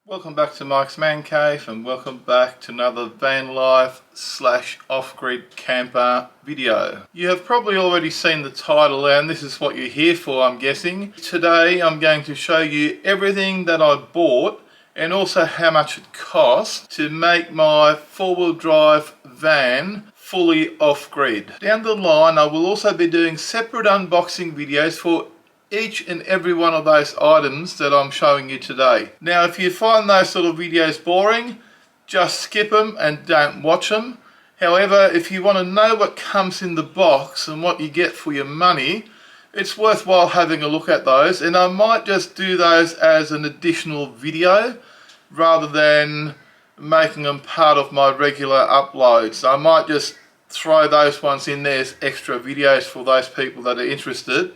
Welcome back to Mike's Man Cave and welcome back to another van life / off-grid camper video. You have probably already seen the title and this is what you're here for, I'm guessing. Today I'm going to show you everything that I bought and also how much it cost to make my four-wheel drive van fully off-grid. Down the line I will also be doing separate unboxing videos for each and every one of those items that I'm showing you today. Now if you find those sort of videos boring, just skip them and don't watch them. However, if you want to know what comes in the box and what you get for your money, it's worthwhile having a look at those, and I might just do those as an additional video rather than making them part of my regular uploads. I might just throw those ones in there as extra videos for those people that are interested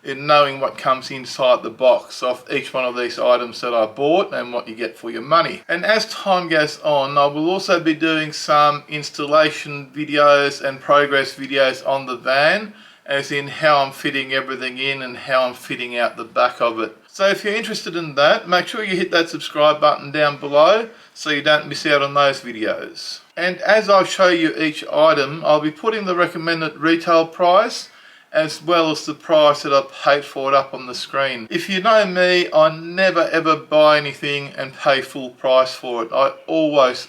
in knowing what comes inside the box of each one of these items that I bought and what you get for your money. And as time goes on, I will also be doing some installation videos and progress videos on the van, as in how I'm fitting everything in and how I'm fitting out the back of it. So if you're interested in that, make sure you hit that subscribe button down below so you don't miss out on those videos. And as I show you each item, I'll be putting the recommended retail price as well as the price that I paid for it up on the screen. If you know me, I never ever buy anything and pay full price for it. I always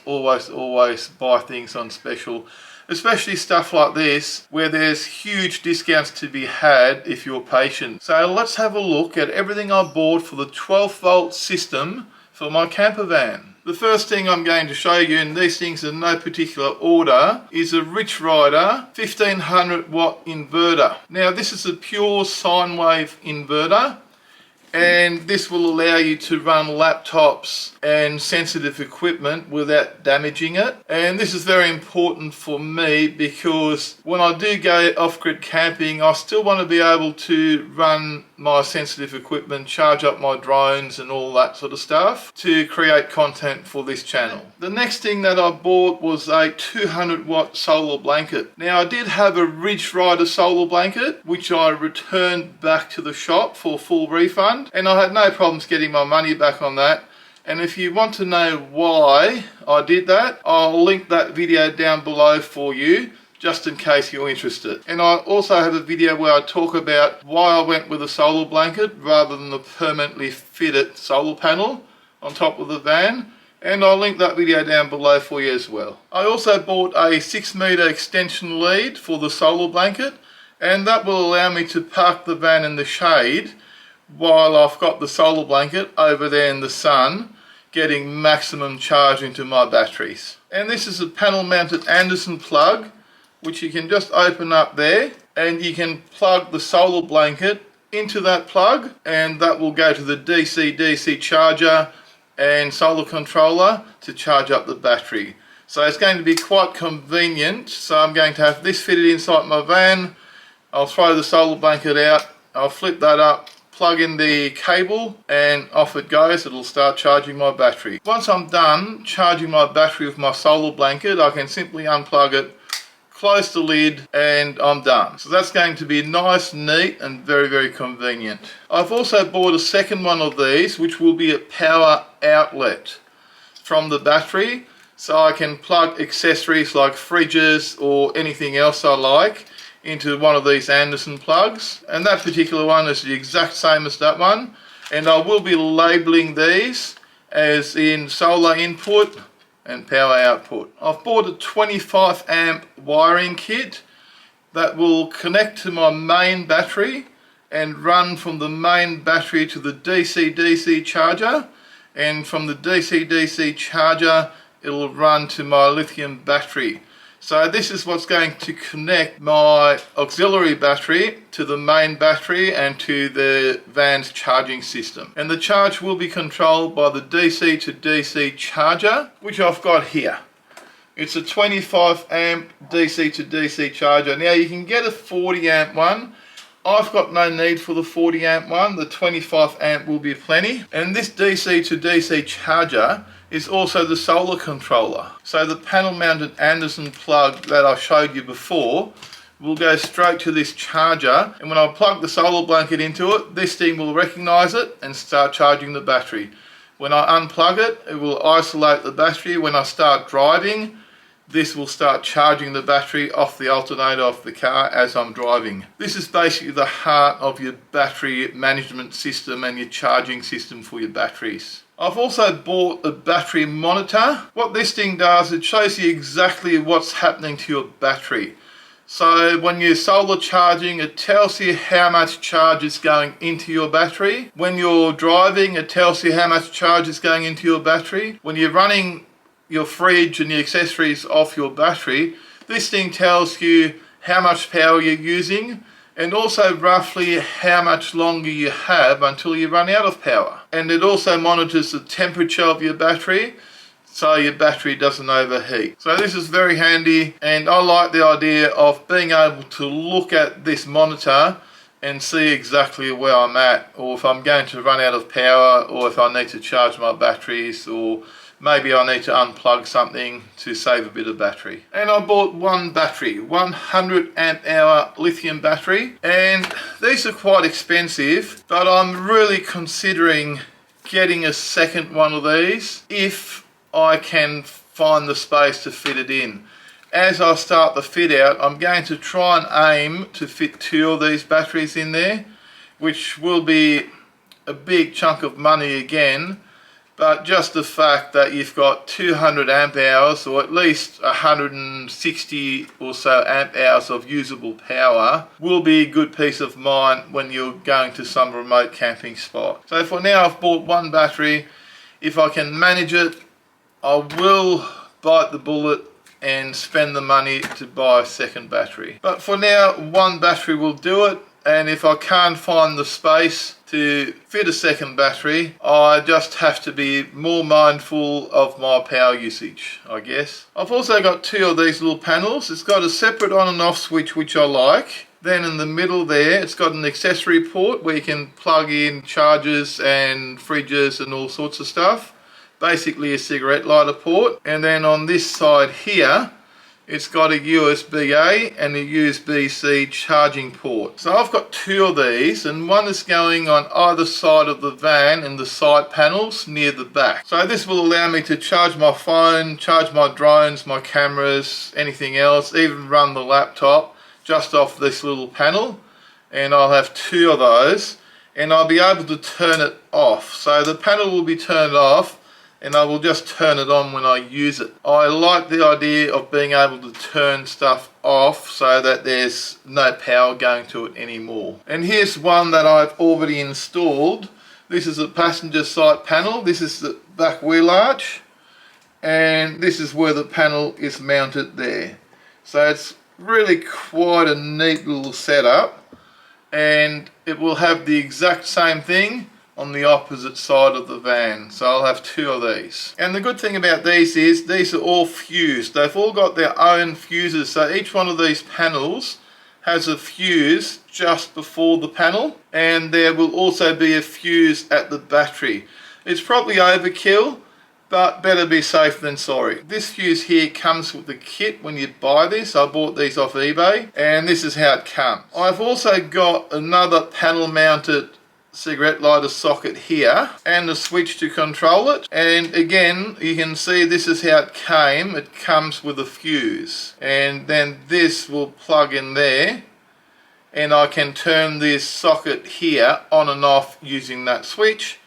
buy things on special, especially stuff like this where there's huge discounts to be had if you're patient. So let's have a look at everything I bought for the 12-volt system for my camper van. The first thing I'm going to show you, and these things in no particular order, is a Rich Rider 1500 watt inverter. Now this is a pure sine wave inverter, and this will allow you to run laptops and sensitive equipment without damaging it. And this is very important for me because when I do go off-grid camping, I still want to be able to run my sensitive equipment, charge up my drones and all that sort of stuff to create content for this channel. The next thing that I bought was a 200 watt solar blanket. Now I did have a Ridge Rider solar blanket which I returned back to the shop for full refund, and I had no problems getting my money back on that. And if you want to know why I did that, I'll link that video down below for you, just in case you're interested. And I also have a video where I talk about why I went with a solar blanket rather than the permanently fitted solar panel on top of the van, and I'll link that video down below for you as well. I also bought a 6-meter extension lead for the solar blanket, and that will allow me to park the van in the shade while I've got the solar blanket over there in the sun, getting maximum charge into my batteries. And this is a panel mounted Anderson plug which you can just open up there, and you can plug the solar blanket into that plug, and that will go to the DC charger and solar controller to charge up the battery. So it's going to be quite convenient. So I'm going to have this fitted inside my van. I'll throw the solar blanket out, I'll flip that up, plug in the cable, and off it goes. It'll start charging my battery. Once I'm done charging my battery with my solar blanket, I can simply unplug it, close the lid, and I'm done. So that's going to be nice, neat, and very convenient. I've also bought a second one of these which will be a power outlet from the battery, so I can plug accessories like fridges or anything else I like into one of these Anderson plugs, and that particular one is the exact same as that one, and I will be labeling these as in solar input and power output. I've bought a 25 amp wiring kit that will connect to my main battery and run from the main battery to the DC charger, and from the DC charger it'll run to my lithium battery. So this is what's going to connect my auxiliary battery to the main battery and to the van's charging system. And the charge will be controlled by the DC to DC charger, which I've got here. It's a 25 amp DC to DC charger. Now you can get a 40 amp one. I've got no need for the 40 amp one. The 25 amp will be plenty. And this DC to DC charger is also the solar controller. So the panel mounted Anderson plug that I showed you before will go straight to this charger, and when I plug the solar blanket into it, this thing will recognize it and start charging the battery. When I unplug it, it will isolate the battery. When I start driving, this will start charging the battery off the alternator of the car as I'm driving. This is basically the heart of your battery management system and your charging system for your batteries. I've also bought a battery monitor. What this thing does, it shows you exactly what's happening to your battery. So when you're solar charging, it tells you how much charge is going into your battery. When you're driving, it tells you how much charge is going into your battery. When you're running your fridge and the accessories off your battery, this thing tells you how much power you're using and also roughly how much longer you have until you run out of power. And it also monitors the temperature of your battery so your battery doesn't overheat. So this is very handy, and I like the idea of being able to look at this monitor and see exactly where I'm at, or if I'm going to run out of power, or if I need to charge my batteries, or maybe I need to unplug something to save a bit of battery. And I bought one battery, 100 amp hour lithium battery, and these are quite expensive, but I'm really considering getting a second one of these if I can find the space to fit it in. As I start the fit out, I'm going to try and aim to fit 2 of these batteries in there, which will be a big chunk of money again, but just the fact that you've got 200 amp hours, or at least 160 or so amp hours of usable power, will be a good peace of mind when you're going to some remote camping spot. So for now, I've bought one battery. If I can manage it, I will bite the bullet and spend the money to buy a second battery. But for now, one battery will do it, and if I can't find the space to fit a second battery, I just have to be more mindful of my power usage, I guess. I've also got 2 of these little panels. It's got a separate on and off switch, which I like. Then in the middle there, it's got an accessory port where you can plug in chargers and fridges and all sorts of stuff. Basically a cigarette lighter port. And then on this side here, it's got a USB-A and a USB-C charging port. So I've got 2 of these, and one is going on either side of the van in the side panels near the back. So this will allow me to charge my phone, charge my drones, my cameras, anything else, even run the laptop just off this little panel. And I'll have 2 of those, and I'll be able to turn it off. So the panel will be turned off, and I will just turn it on when I use it. I like the idea of being able to turn stuff off so that there's no power going to it anymore. And here's one that I've already installed. This is a passenger side panel. This is the back wheel arch, and this is where the panel is mounted there. So it's really quite a neat little setup, and it will have the exact same thing on the opposite side of the van. So I'll have 2 of these. And the good thing about these is these are all fused. They've all got their own fuses. So each one of these panels has a fuse just before the panel, and there will also be a fuse at the battery. It's probably overkill, but better be safe than sorry. This fuse here comes with the kit when you buy this. I bought these off eBay, and this is how it comes. I've also got another panel mounted cigarette lighter socket here and a switch to control it, and again you can see this is how it came. It comes with a fuse, and then this will plug in there, and I can turn this socket here on and off using that switch.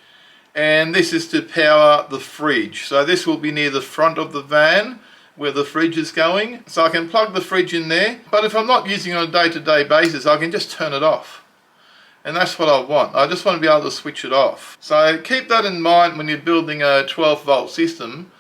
And this is to power the fridge, so this will be near the front of the van where the fridge is going, so I can plug the fridge in there. But if I'm not using it on a day-to-day basis, I can just turn it off. And that's what I want. I just want to be able to switch it off. So keep that in mind when you're building a 12 volt system.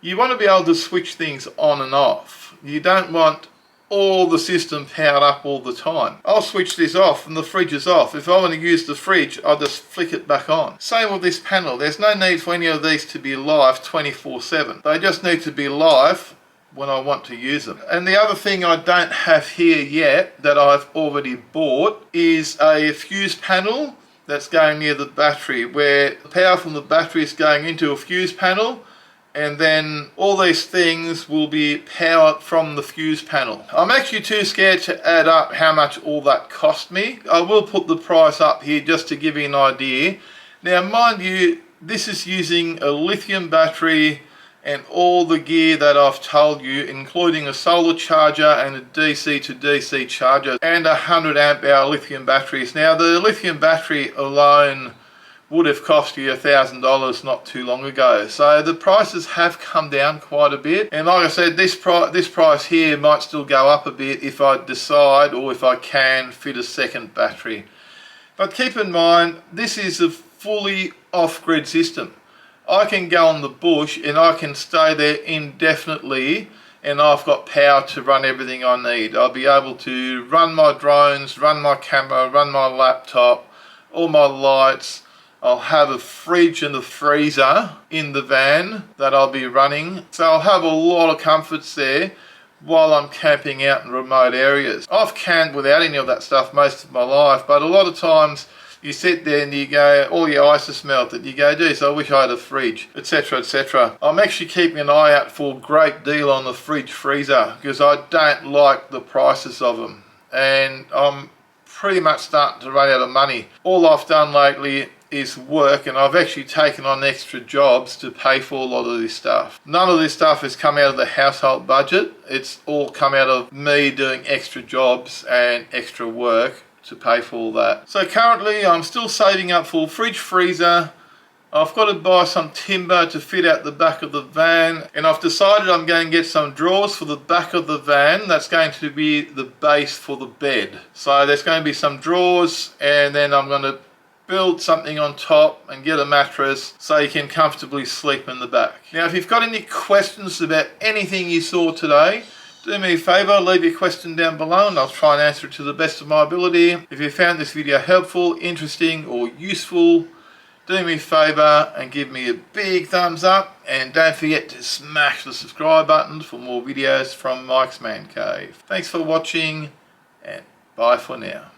You want to be able to switch things on and off. You don't want all the system powered up all the time. I'll switch this off and the fridge is off. If I want to use the fridge, I'll just flick it back on. Same with this panel. There's no need for any of these to be live 24/7. They just need to be live when I want to use them. And the other thing I don't have here yet that I've already bought is a fuse panel that's going near the battery, where the power from the battery is going into a fuse panel, and then all these things will be powered from the fuse panel. I'm actually too scared to add up how much all that cost me. I will put the price up here just to give you an idea. Now mind you, this is using a lithium battery and all the gear that I've told you, including a solar charger and a DC to DC charger and 100 amp hour lithium batteries. Now the lithium battery alone would have cost you $1,000 not too long ago. So the prices have come down quite a bit. And like I said, this price here might still go up a bit if I decide or if I can fit a second battery. But keep in mind, this is a fully off-grid system. I can go on the bush and I can stay there indefinitely and I've got power to run everything I need. I'll be able to run my drones, run my camera, run my laptop, all my lights. I'll have a fridge and a freezer in the van that I'll be running. So I'll have a lot of comforts there while I'm camping out in remote areas. I've camped without any of that stuff most of my life, but a lot of times you sit there and you go, all your ice is melted. You go, geez, I wish I had a fridge, etc, etc. I'm actually keeping an eye out for a great deal on the fridge freezer because I don't like the prices of them. And I'm pretty much starting to run out of money. All I've done lately is work, and I've actually taken on extra jobs to pay for a lot of this stuff. None of this stuff has come out of the household budget. It's all come out of me doing extra jobs and extra work to pay for all that. So currently I'm still saving up for fridge freezer. I've got to buy some timber to fit out the back of the van, and I've decided I'm going to get some drawers for the back of the van. That's going to be the base for the bed. So there's going to be some drawers, and then I'm going to build something on top and get a mattress so you can comfortably sleep in the back. Now if you've got any questions about anything you saw today, do me a favour, leave your question down below and I'll try and answer it to the best of my ability. If you found this video helpful, interesting or useful, do me a favour and give me a big thumbs up, and don't forget to smash the subscribe button for more videos from Mike's Man Cave. Thanks for watching and bye for now.